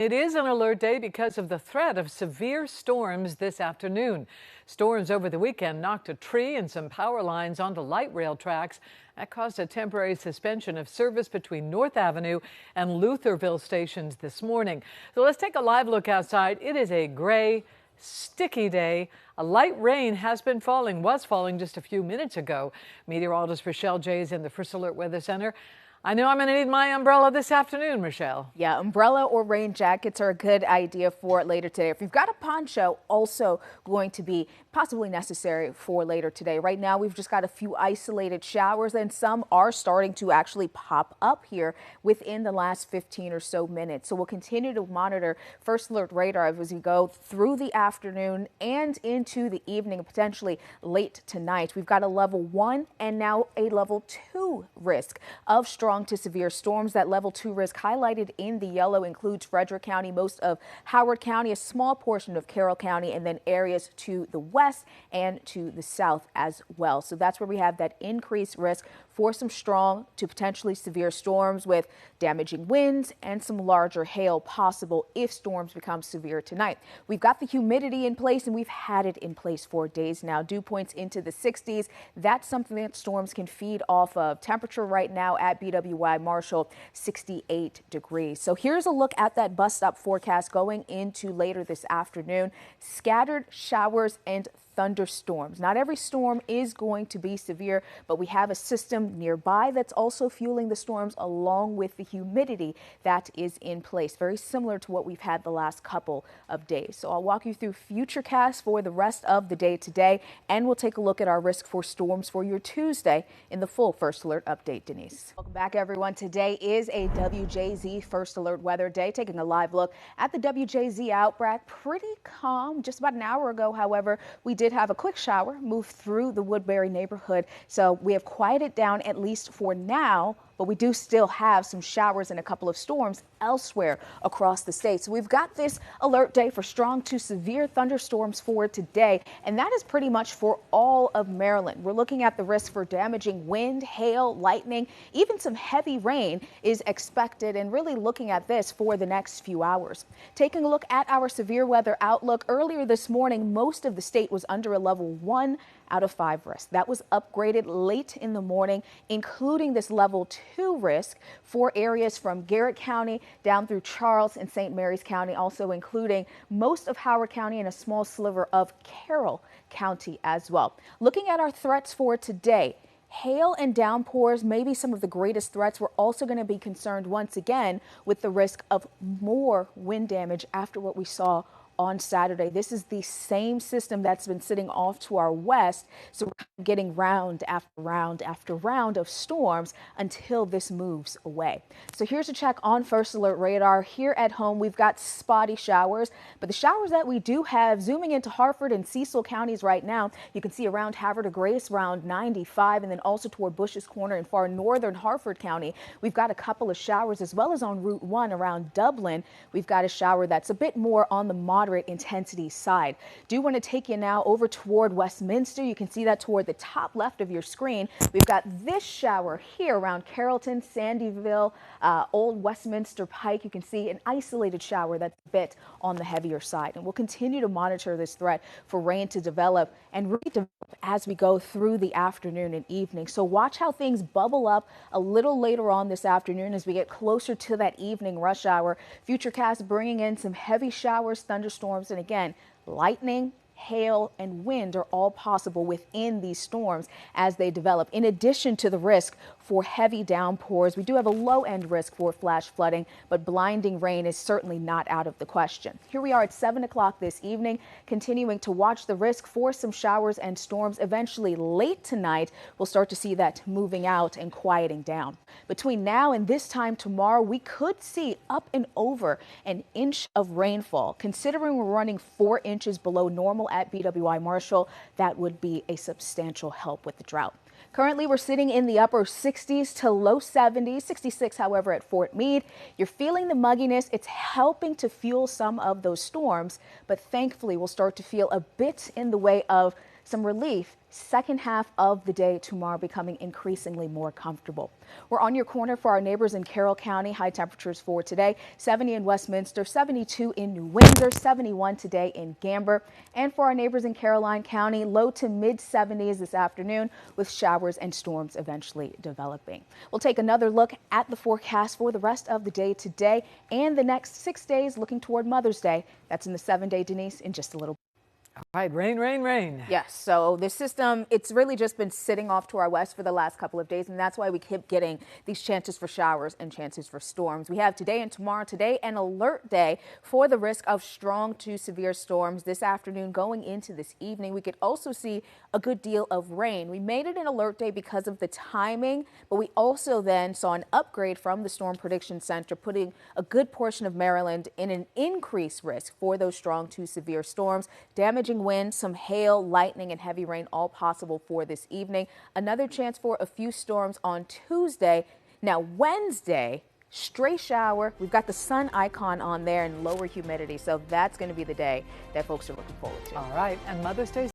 It is an alert day because of the threat of severe storms this afternoon. Storms over the weekend knocked a tree and some power lines onto light rail tracks. That caused a temporary suspension of service between North Avenue and Lutherville stations this morning. So let's take a live look outside. It is a gray, sticky day. A light rain was falling just a few minutes ago. Meteorologist Rochelle Jay is in the First Alert Weather Center. I know I'm going to need my umbrella this afternoon, Rochelle. Yeah, umbrella or rain jackets are a good idea for later today. If you've got a poncho, also going to be possibly necessary for later today. Right now, we've just got a few isolated showers, and some are starting to actually pop up here within the last 15 or so minutes. So we'll continue to monitor First Alert radar as we go through the afternoon and into the evening, potentially late tonight. We've got a level 1 and now a level 2 risk of strong to severe storms. That level 2 risk highlighted in the yellow includes Frederick County, most of Howard County, a small portion of Carroll County, and then areas to the west and to the south as well. So that's where we have that increased risk for some strong to potentially severe storms with damaging winds and some larger hail possible if storms become severe tonight. We've got the humidity in place, and we've had it in place for days now. Dew points into the 60s. That's something that storms can feed off of. Temperature right now at BWI Marshall, 68 degrees. So here's a look at that bus stop forecast going into later this afternoon. Scattered showers and thunderstorms. Not every storm is going to be severe, but we have a system nearby that's also fueling the storms along with the humidity that is in place. Very similar to what we've had the last couple of days. So I'll walk you through futurecasts for the rest of the day today, and we'll take a look at our risk for storms for your Tuesday in the full First Alert update. Denise. Welcome back, everyone. Today is a WJZ First Alert weather day. Taking a live look at the WJZ outback. Pretty calm. Just about an hour ago, however, we did have a quick shower move through the Woodbury neighborhood. So we have quieted down, at least for now, but we do still have some showers and a couple of storms elsewhere across the state. So we've got this alert day for strong to severe thunderstorms for today, and that is pretty much for all of Maryland. We're looking at the risk for damaging wind, hail, lightning, even some heavy rain is expected, and really looking at this for the next few hours. Taking a look at our severe weather outlook, earlier this morning, most of the state was under a level 1 out of 5 risk. That was upgraded late in the morning, including this level 2 risk for areas from Garrett County down through Charles and St. Mary's County, also including most of Howard County and a small sliver of Carroll County as well. Looking at our threats for today, hail and downpours may be some of the greatest threats. We're also going to be concerned once again with the risk of more wind damage after what we saw on Saturday. This is the same system that's been sitting off to our west, so we're getting round after round after round of storms until this moves away. So here's a check on First Alert radar. Here at home, we've got spotty showers, but the showers that we do have, zooming into Harford and Cecil counties right now, you can see around Havre de Grace around 95, and then also toward Bush's Corner in far northern Harford County, we've got a couple of showers, as well as on Route 1 around Dublin. We've got a shower that's a bit more on the moderate intensity side. Do want to take you now over toward Westminster. You can see that toward the top left of your screen. We've got this shower here around Carrollton, Sandyville, Old Westminster Pike. You can see an isolated shower that's a bit on the heavier side. And we'll continue to monitor this threat for rain to develop and redevelop as we go through the afternoon and evening. So watch how things bubble up a little later on this afternoon as we get closer to that evening rush hour. Futurecast bringing in some heavy showers, thunderstorms, and again, lightning, hail, and wind are all possible within these storms as they develop. In addition to the risk for heavy downpours, we do have a low-end risk for flash flooding, but blinding rain is certainly not out of the question. Here we are at 7 o'clock this evening, continuing to watch the risk for some showers and storms. Eventually late tonight, we'll start to see that moving out and quieting down. Between now and this time tomorrow, we could see up and over an inch of rainfall. Considering we're running 4 inches below normal at BWI Marshall, that would be a substantial help with the drought. Currently, we're sitting in the upper 60s to low 70s, 66, however, at Fort Meade. You're feeling the mugginess. It's helping to fuel some of those storms, but thankfully we'll start to feel a bit in the way of some relief second half of the day tomorrow, becoming increasingly more comfortable. We're on your corner for our neighbors in Carroll County. High temperatures for today: 70 in Westminster, 72 in New Windsor, 71 today in Gamber. And for our neighbors in Caroline County, low to mid 70s this afternoon, with showers and storms eventually developing. We'll take another look at the forecast for the rest of the day today and the next 6 days, looking toward Mother's Day. That's in the 7-day, Denise, in just a little bit. All right, rain, rain, rain. Yes, so this system, it's really just been sitting off to our west for the last couple of days, and that's why we keep getting these chances for showers and chances for storms. We have today and tomorrow. Today, an alert day for the risk of strong to severe storms this afternoon going into this evening. We could also see a good deal of rain. We made it an alert day because of the timing, but we also then saw an upgrade from the Storm Prediction Center, putting a good portion of Maryland in an increased risk for those strong to severe storms. Damaging wind, some hail, lightning, and heavy rain all possible for this evening. Another chance for a few storms on Tuesday. Now, Wednesday, stray shower. We've got the sun icon on there and lower humidity, so that's going to be the day that folks are looking forward to. All right, and Mother's Day